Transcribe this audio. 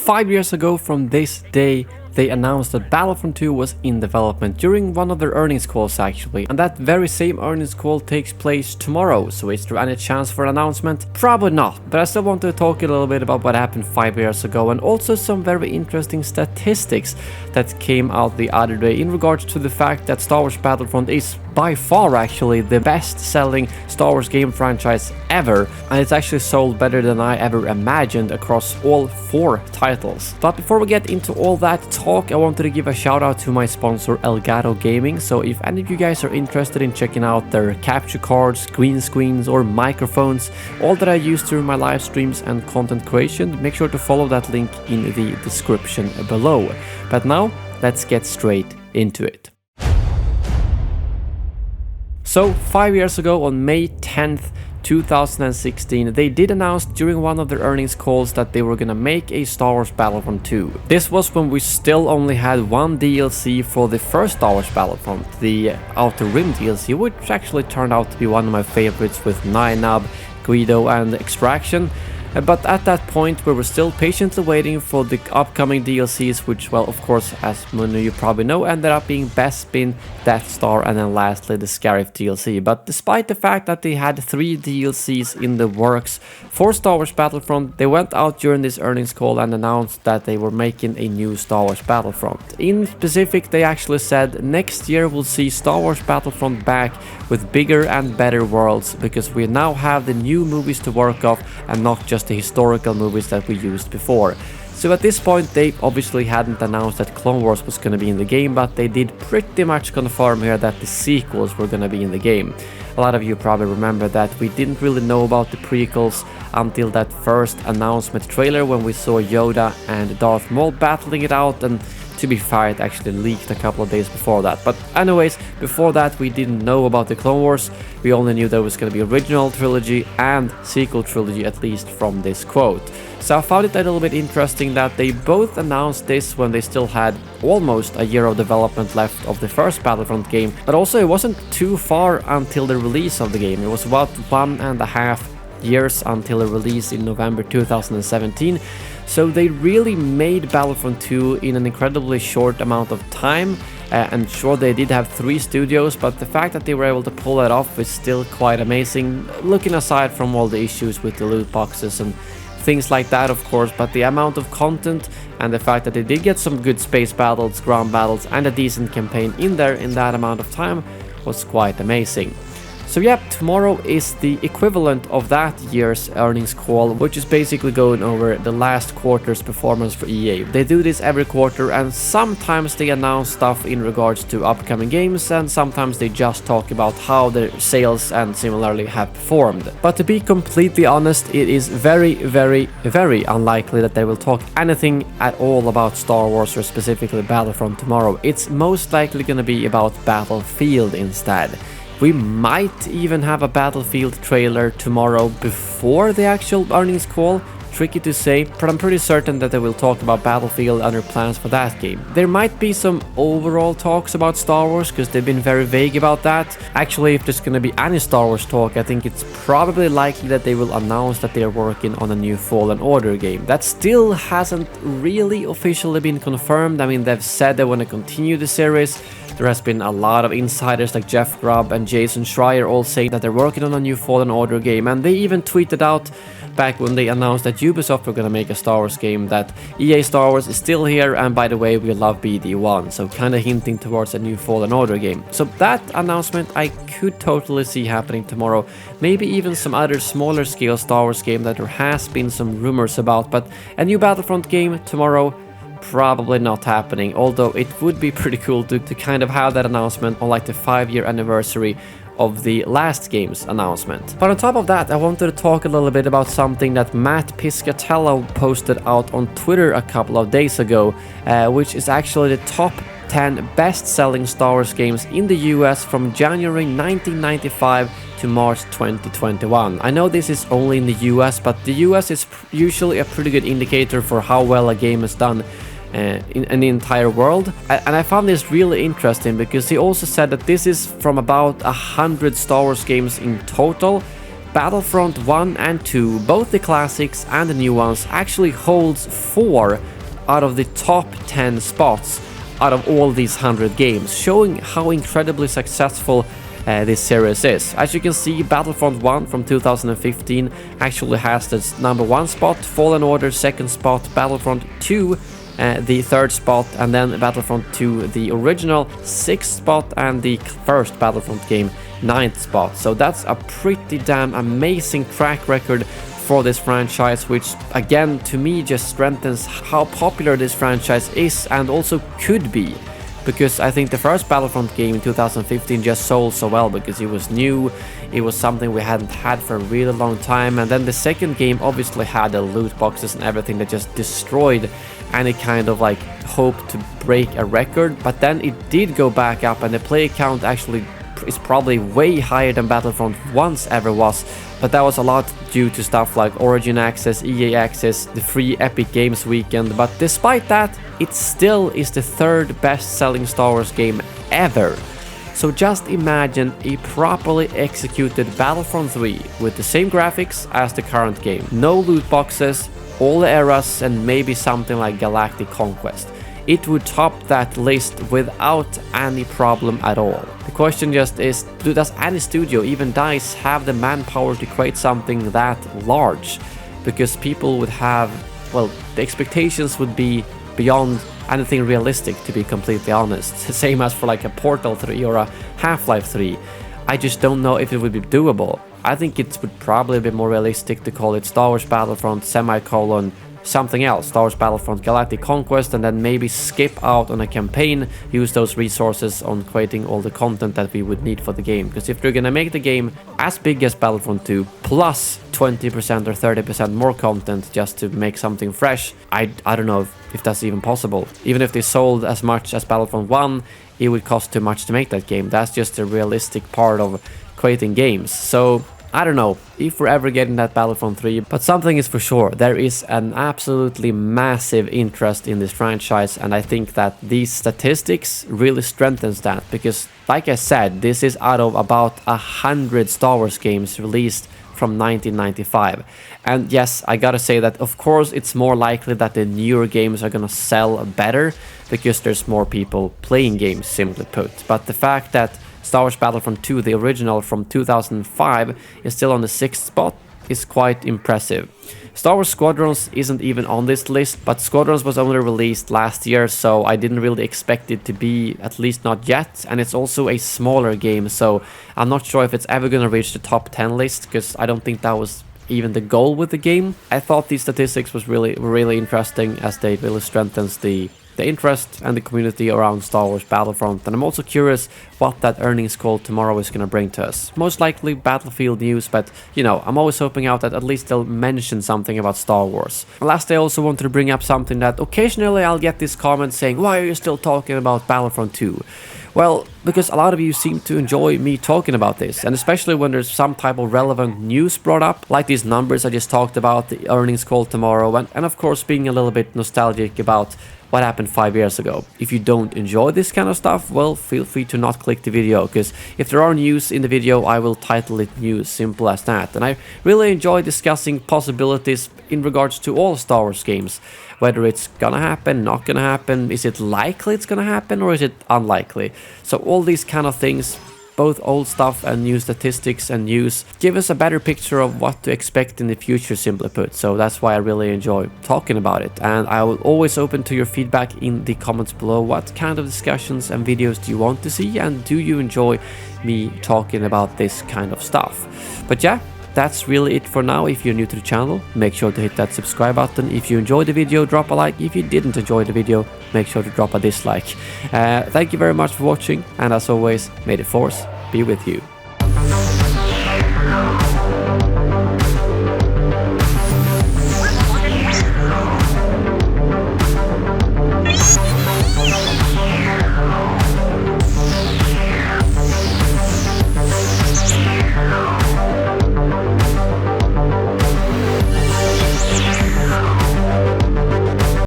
5 years ago from this day, they announced that Battlefront 2 was in development during one of their earnings calls actually, and that very same earnings call takes place tomorrow, so is there any chance for an announcement? Probably not, but I still want to talk a little bit about what happened 5 years ago and also some very interesting statistics that came out the other day in regards to the fact that Star Wars Battlefront is by far actually the best selling Star Wars game franchise ever, and it's actually sold better than I ever imagined across all 4 titles. But before we get into all that talk, I wanted to give a shout out to my sponsor Elgato Gaming. So if any of you guys are interested in checking out their capture cards, green screens or microphones, all that I use during my live streams and content creation, make sure to follow that link in the description below. But now let's get straight into it. So 5 years ago on May 10th, 2016, they did announce during one of their earnings calls that they were gonna make a Star Wars Battlefront 2. This was when we still only had one DLC for the first Star Wars Battlefront, the Outer Rim DLC, which actually turned out to be one of my favorites with Nynab, Guido and Extraction. But at that point we were still patiently waiting for the upcoming DLCs, which, well, of course, as many of you probably know, ended up being Bespin, Death Star and then lastly the Scarif DLC. But despite the fact that they had 3 DLCs in the works for Star Wars Battlefront, they went out during this earnings call and announced that they were making a new Star Wars Battlefront. In specific, they actually said next year we'll see Star Wars Battlefront back with bigger and better worlds, because we now have the new movies to work off and not just the historical movies that we used before. So at this point they obviously hadn't announced that Clone Wars was going to be in the game, but they did pretty much confirm here that the sequels were going to be in the game. A lot of you probably remember that we didn't really know about the prequels until that first announcement trailer when we saw Yoda and Darth Maul battling it out, and to be fair, it actually leaked a couple of days before that. But anyways, before that we didn't know about the Clone Wars. We only knew there was going to be original trilogy and sequel trilogy, at least from this quote. So I found it a little bit interesting that they both announced this when they still had almost a year of development left of the first Battlefront game, but also it wasn't too far until the release of the game. It was about 1.5 years until the release in November 2017. So they really made Battlefront 2 in an incredibly short amount of time. And sure, they did have 3 studios, but the fact that they were able to pull that off is still quite amazing, looking aside from all the issues with the loot boxes and things like that, of course. But the amount of content and the fact that they did get some good space battles, ground battles and a decent campaign in there in that amount of time was quite amazing. So yeah, tomorrow is the equivalent of that year's earnings call, which is basically going over the last quarter's performance for EA. They do this every quarter, and sometimes they announce stuff in regards to upcoming games, and sometimes they just talk about how their sales and similarly have performed. But to be completely honest, it is very, very, very unlikely that they will talk anything at all about Star Wars or specifically Battlefront tomorrow. It's most likely going to be about Battlefield instead. We might even have a Battlefield trailer tomorrow before the actual earnings call. Tricky to say, but I'm pretty certain that they will talk about Battlefield and their plans for that game. There might be some overall talks about Star Wars, because they've been very vague about that. Actually, if there's going to be any Star Wars talk, I think it's probably likely that they will announce that they are working on a new Fallen Order game. That still hasn't really officially been confirmed. I mean, they've said they want to continue the series. There has been a lot of insiders like Jeff Grubb and Jason Schreier all saying that they're working on a new Fallen Order game, and they even tweeted out back when they announced that Ubisoft were going to make a Star Wars game that EA Star Wars is still here, and by the way, we love BD1, so kind of hinting towards a new Fallen Order game. So that announcement I could totally see happening tomorrow. Maybe even some other smaller scale Star Wars game that there has been some rumors about, but a new Battlefront game tomorrow, probably not happening, although it would be pretty cool to kind of have that announcement on like the 5-year anniversary of the last game's announcement. But on top of that, I wanted to talk a little bit about something that Matt Piscatello posted out on Twitter a couple of days ago, which is actually the top 10 best-selling Star Wars games in the US from January 1995 to March 2021. I know this is only in the US, but the US is usually a pretty good indicator for how well a game is done in the entire world. And I found this really interesting because he also said that this is from about 100 Star Wars games in total. Battlefront 1 and 2, both the classics and the new ones, actually holds 4 out of the top 10 spots out of all these 100 games, showing how incredibly successful this series is. As you can see, Battlefront 1 from 2015 actually has this number 1 spot, Fallen Order 2nd spot, Battlefront 2 the 3rd spot, and then Battlefront 2 the original 6th spot, and the first Battlefront game 9th spot. So that's a pretty damn amazing track record for this franchise, which again to me just strengthens how popular this franchise is and also could be. Because I think the first Battlefront game in 2015 just sold so well because it was new, it was something we hadn't had for a really long time, and then the second game obviously had the loot boxes and everything that just destroyed any kind of like hope to break a record. But then it did go back up, and the player count actually is probably way higher than Battlefront once ever was, but that was a lot due to stuff like Origin Access, EA Access, the free Epic Games weekend. But despite that, it still is the 3rd best-selling Star Wars game ever. So just imagine a properly executed Battlefront 3 with the same graphics as the current game, no loot boxes, all the eras, and maybe something like Galactic Conquest. It would top that list without any problem at all. The question just is, does any studio, even DICE, have the manpower to create something that large? Because people would have, well, the expectations would be beyond anything realistic, to be completely honest. Same as for like a Portal 3 or a Half-Life 3. I just don't know if it would be doable. I think it would probably be more realistic to call it Star Wars Battlefront semicolon something else, Star Wars Battlefront Galactic Conquest, and then maybe skip out on a campaign, use those resources on creating all the content that we would need for the game. Because if they're gonna make the game as big as Battlefront 2 plus 20% or 30% more content just to make something fresh, I don't know if that's even possible. Even if they sold as much as Battlefront 1, it would cost too much to make that game. That's just a realistic part of creating games. So I don't know if we're ever getting that Battlefront 3, but something is for sure. There is an absolutely massive interest in this franchise, and I think that these statistics really strengthens that, because like I said, this is out of about 100 Star Wars games released from 1995. And yes, I gotta say that of course it's more likely that the newer games are gonna sell better because there's more people playing games, simply put. But the fact that Star Wars Battlefront 2, the original from 2005, is still on the 6th spot is quite impressive. Star Wars Squadrons isn't even on this list, but Squadrons was only released last year, so I didn't really expect it to be, at least not yet, and it's also a smaller game, so I'm not sure if it's ever gonna reach the top 10 list, because I don't think that was even the goal with the game. I thought these statistics was really interesting, as they really strengthens the interest and the community around Star Wars Battlefront, and I'm also curious what that earnings call tomorrow is going to bring to us. Most likely Battlefield news, but you know, I'm always hoping out that at least they'll mention something about Star Wars. Last, I also wanted to bring up something that occasionally I'll get this comment saying, why are you still talking about Battlefront 2? Well, because a lot of you seem to enjoy me talking about this, and especially when there's some type of relevant news brought up, like these numbers I just talked about, the earnings call tomorrow, and of course being a little bit nostalgic about what happened 5 years ago. If you don't enjoy this kind of stuff, well, feel free to not click the video, because if there are news in the video, I will title it news, simple as that. And I really enjoy discussing possibilities in regards to all Star Wars games, whether it's gonna happen, not gonna happen, is it likely it's gonna happen, or is it unlikely? So all these kind of things, both old stuff and new statistics and news, give us a better picture of what to expect in the future, simply put. So that's why I really enjoy talking about it, and I will always open to your feedback in the comments below. What kind of discussions and videos do you want to see, and do you enjoy me talking about this kind of stuff? But yeah, that's really it for now. If you're new to the channel, make sure to hit that subscribe button. If you enjoyed the video, drop a like. If you didn't enjoy the video, make sure to drop a dislike. Thank you very much for watching, and as always, may the Force be with you.